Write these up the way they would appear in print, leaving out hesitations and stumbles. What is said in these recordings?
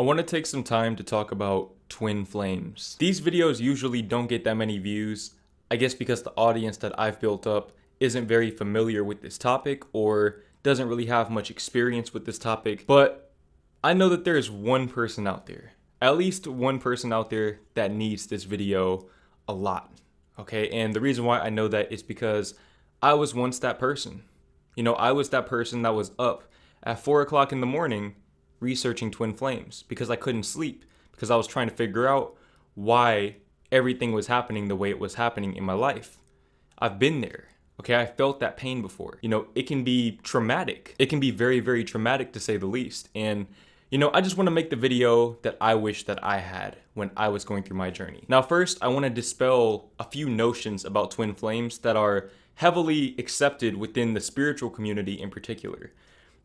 I want to take some time to talk about twin flames. These videos usually don't get that many views, I guess because the audience that I've built up isn't very familiar with this topic or doesn't really have much experience with this topic, but I know that there's one person out there, at least one person out there that needs this video a lot, okay? And the reason why I know that is because I was once that person. I was that person that was up at 4 o'clock in the morning researching twin flames because I couldn't sleep, because I was trying to figure out why everything was happening the way it was happening in my life. I've been there. Okay, I felt that pain before. It can be traumatic. It can be very, very traumatic to say the least. And, I just want to make the video that I wish that I had when I was going through my journey. Now, first, I want to dispel a few notions about twin flames that are heavily accepted within the spiritual community in particular.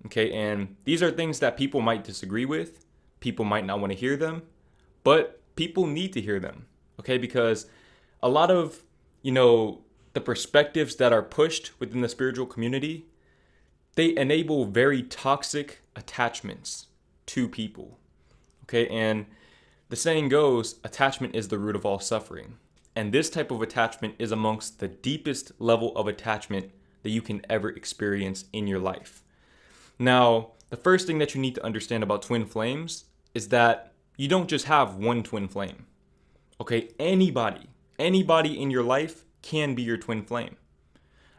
Okay, and these are things that people might disagree with. People might not want to hear them, but people need to hear them. Okay, because a lot of, the perspectives that are pushed within the spiritual community, they enable very toxic attachments to people. Okay, and the saying goes, attachment is the root of all suffering. And this type of attachment is amongst the deepest level of attachment that you can ever experience in your life. Now, the first thing that you need to understand about twin flames is that you don't just have one twin flame. Okay, anybody in your life can be your twin flame.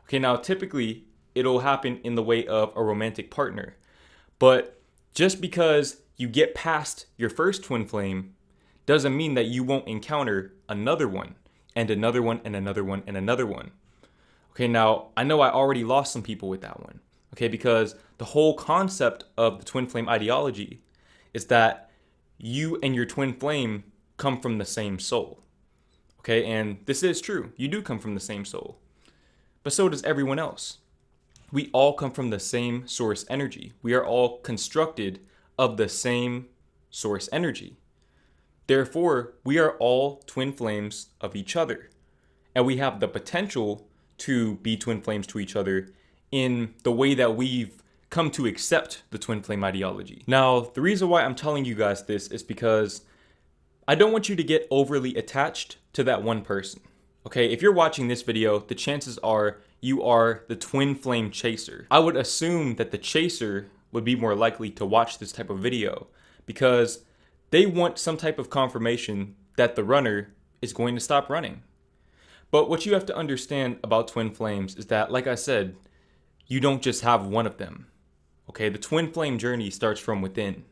Okay, now typically it'll happen in the way of a romantic partner. But just because you get past your first twin flame doesn't mean that you won't encounter another one and another one and another one and another one. Okay, now I know I already lost some people with that one. Okay, because the whole concept of the twin flame ideology is that you and your twin flame come from the same soul. Okay, and this is true. You do come from the same soul. But so does everyone else. We all come from the same source energy. We are all constructed of the same source energy. Therefore, we are all twin flames of each other. And we have the potential to be twin flames to each other in the way that we've come to accept the twin flame ideology. Now, the reason why I'm telling you guys this is because I don't want you to get overly attached to that one person. Okay, if you're watching this video, the chances are you are the twin flame chaser. I would assume that the chaser would be more likely to watch this type of video because they want some type of confirmation that the runner is going to stop running. But what you have to understand about twin flames is that, like I said, you don't just have one of them. Okay, the twin flame journey starts from within.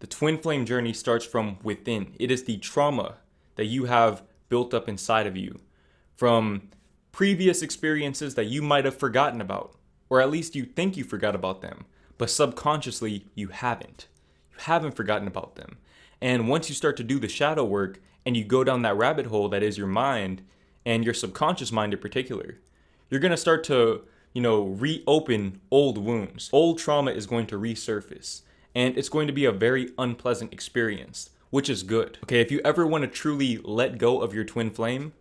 The twin flame journey starts from within. It is the trauma that you have built up inside of you from previous experiences that you might have forgotten about, or at least you think you forgot about them, but subconsciously you haven't. You haven't forgotten about them. And once you start to do the shadow work and you go down that rabbit hole that is your mind and your subconscious mind in particular, you're going to start to, reopen old wounds. Old trauma is going to resurface. And it's going to be a very unpleasant experience, which is good. Okay, if you ever want to truly let go of your twin flame,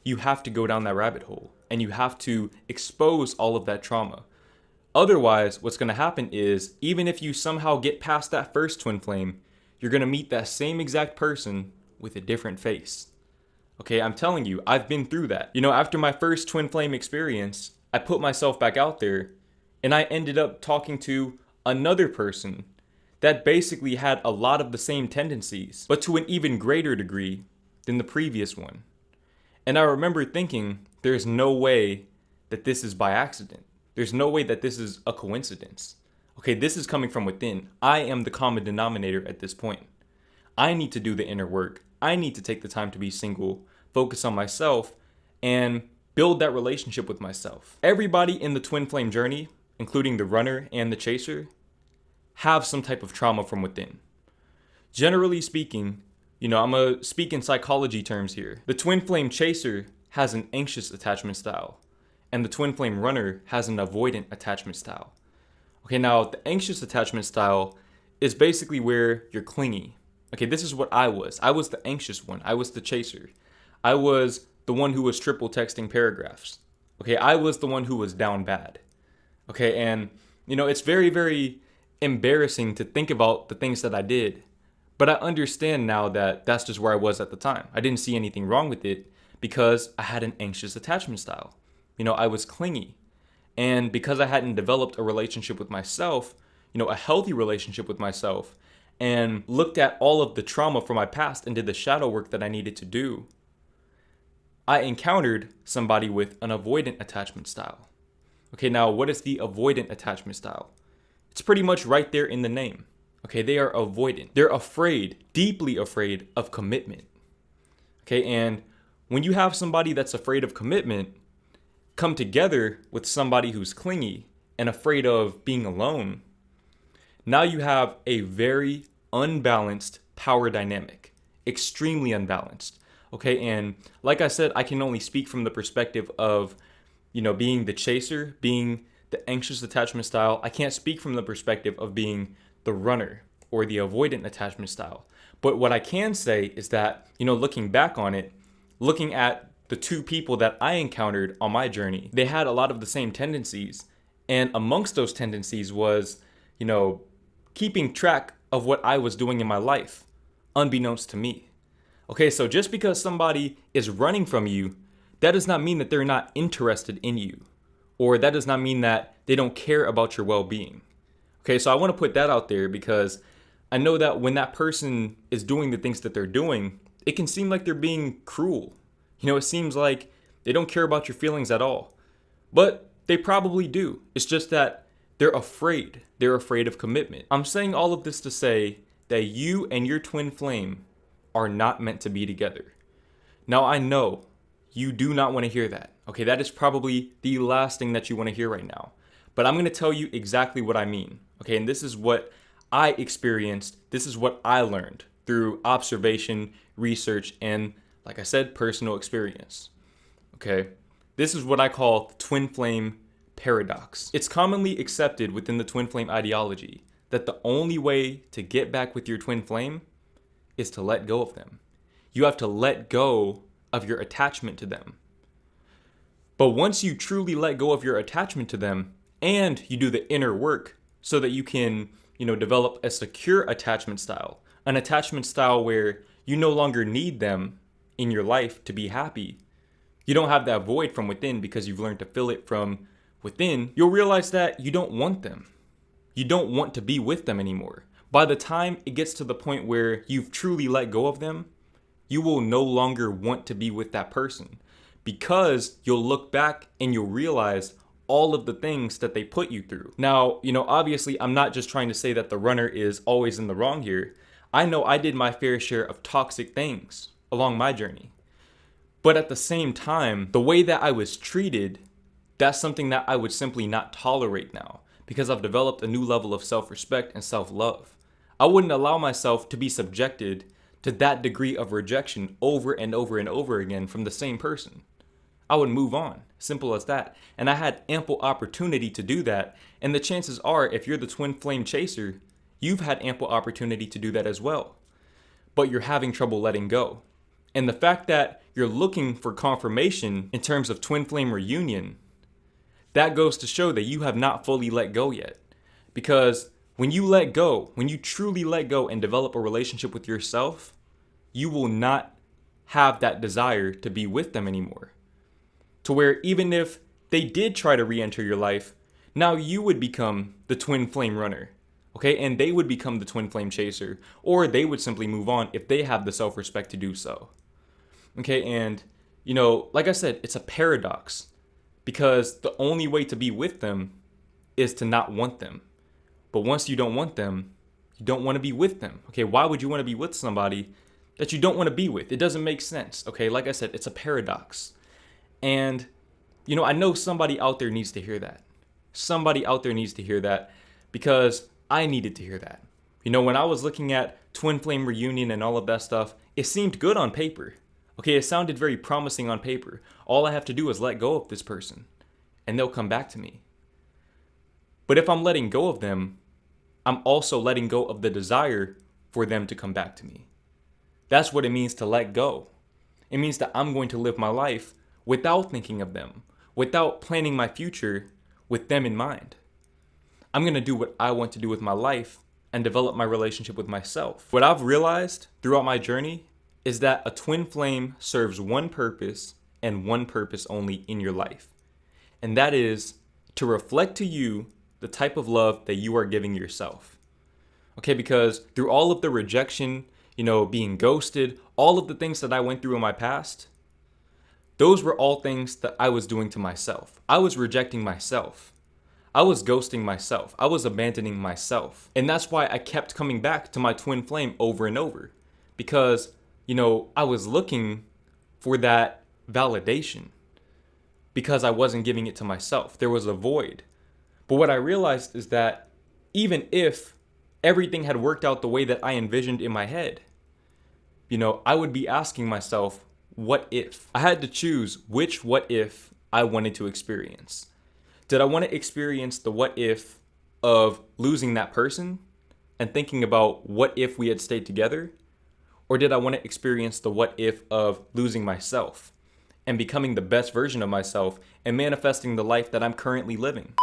you have to go down that rabbit hole and you have to expose all of that trauma. Otherwise, what's going to happen is, even if you somehow get past that first twin flame, you're going to meet that same exact person with a different face. Okay, I'm telling you, I've been through that. After my first twin flame experience, I put myself back out there and I ended up talking to another person that basically had a lot of the same tendencies, but to an even greater degree than the previous one. And I remember thinking, there's no way that this is by accident. There's no way that this is a coincidence. Okay, this is coming from within. I am the common denominator at this point. I need to do the inner work. I need to take the time to be single, focus on myself, and build that relationship with myself. Everybody in the twin flame journey, including the runner and the chaser, have some type of trauma from within. Generally speaking, I'm going to speak in psychology terms here. The twin flame chaser has an anxious attachment style, and the twin flame runner has an avoidant attachment style. Okay, now the anxious attachment style is basically where you're clingy. Okay, this is what I was. I was the anxious one. I was the chaser. I was the one who was triple texting paragraphs. Okay, I was the one who was down bad. Okay, and it's very, very embarrassing to think about the things that I did But I understand now that that's just where I was at the time. I didn't see anything wrong with it because I had an anxious attachment style. I was clingy. And because I hadn't developed a relationship with myself, a healthy relationship with myself, and looked at all of the trauma from my past and did the shadow work that I needed to do, I encountered somebody with an avoidant attachment style. Okay, now what is the avoidant attachment style? It's pretty much right there in the name. Okay, they are avoidant. They're afraid, deeply afraid of commitment. Okay, and when you have somebody that's afraid of commitment come together with somebody who's clingy and afraid of being alone, now you have a very unbalanced power dynamic, extremely unbalanced. Okay, and like I said, I can only speak from the perspective of, being the chaser, being the anxious attachment style. I can't speak from the perspective of being the runner or the avoidant attachment style. But what I can say is that, looking back on it, looking at the two people that I encountered on my journey, they had a lot of the same tendencies. And amongst those tendencies was, keeping track of what I was doing in my life, unbeknownst to me. Okay, so just because somebody is running from you, that does not mean that they're not interested in you, or that does not mean that they don't care about your well-being. Okay, so I want to put that out there because I know that when that person is doing the things that they're doing, it can seem like they're being cruel. It seems like they don't care about your feelings at all, but they probably do. It's just that they're afraid. They're afraid of commitment. I'm saying all of this to say that you and your twin flame are not meant to be together. Now, I know you do not want to hear that. Okay, that is probably the last thing that you want to hear right now. But I'm going to tell you exactly what I mean. Okay, and this is what I experienced. This is what I learned through observation, research, and, like I said, personal experience. Okay, this is what I call the twin flame paradox. It's commonly accepted within the twin flame ideology that the only way to get back with your twin flame is to let go of them. You have to let go of your attachment to them. But once you truly let go of your attachment to them and you do the inner work so that you can, develop a secure attachment style, an attachment style where you no longer need them in your life to be happy, you don't have that void from within because you've learned to fill it from within, you'll realize that you don't want them. You don't want to be with them anymore. By the time it gets to the point where you've truly let go of them, you will no longer want to be with that person because you'll look back and you'll realize all of the things that they put you through. Now, obviously, I'm not just trying to say that the runner is always in the wrong here. I know I did my fair share of toxic things along my journey. But at the same time, the way that I was treated, that's something that I would simply not tolerate now because I've developed a new level of self-respect and self-love. I wouldn't allow myself to be subjected to that degree of rejection over and over and over again from the same person. I would move on, simple as that. And I had ample opportunity to do that. And the chances are, if you're the twin flame chaser, you've had ample opportunity to do that as well. But you're having trouble letting go. And the fact that you're looking for confirmation in terms of twin flame reunion, that goes to show that you have not fully let go yet. Because when you let go, when you truly let go and develop a relationship with yourself, you will not have that desire to be with them anymore. To where even if they did try to re-enter your life, now you would become the twin flame runner. Okay, and they would become the twin flame chaser, or they would simply move on if they have the self-respect to do so. Okay, and like I said, it's a paradox because the only way to be with them is to not want them. But once you don't want them, you don't want to be with them. Okay, why would you want to be with somebody that you don't want to be with? It doesn't make sense. Okay, like I said, it's a paradox. And, I know somebody out there needs to hear that. Somebody out there needs to hear that because I needed to hear that. When I was looking at twin flame reunion and all of that stuff, it seemed good on paper. Okay, it sounded very promising on paper. All I have to do is let go of this person and they'll come back to me. But if I'm letting go of them, I'm also letting go of the desire for them to come back to me. That's what it means to let go. It means that I'm going to live my life without thinking of them, without planning my future with them in mind. I'm going to do what I want to do with my life and develop my relationship with myself. What I've realized throughout my journey is that a twin flame serves one purpose and one purpose only in your life. And that is to reflect to you the type of love that you are giving yourself. Okay, because through all of the rejection, being ghosted, all of the things that I went through in my past, those were all things that I was doing to myself. I was rejecting myself. I was ghosting myself. I was abandoning myself. And that's why I kept coming back to my twin flame over and over. Because, I was looking for that validation. Because I wasn't giving it to myself. There was a void. But what I realized is that even if everything had worked out the way that I envisioned in my head, I would be asking myself, what if? I had to choose which what if I wanted to experience. Did I want to experience the what if of losing that person and thinking about what if we had stayed together? Or did I want to experience the what if of losing myself and becoming the best version of myself and manifesting the life that I'm currently living?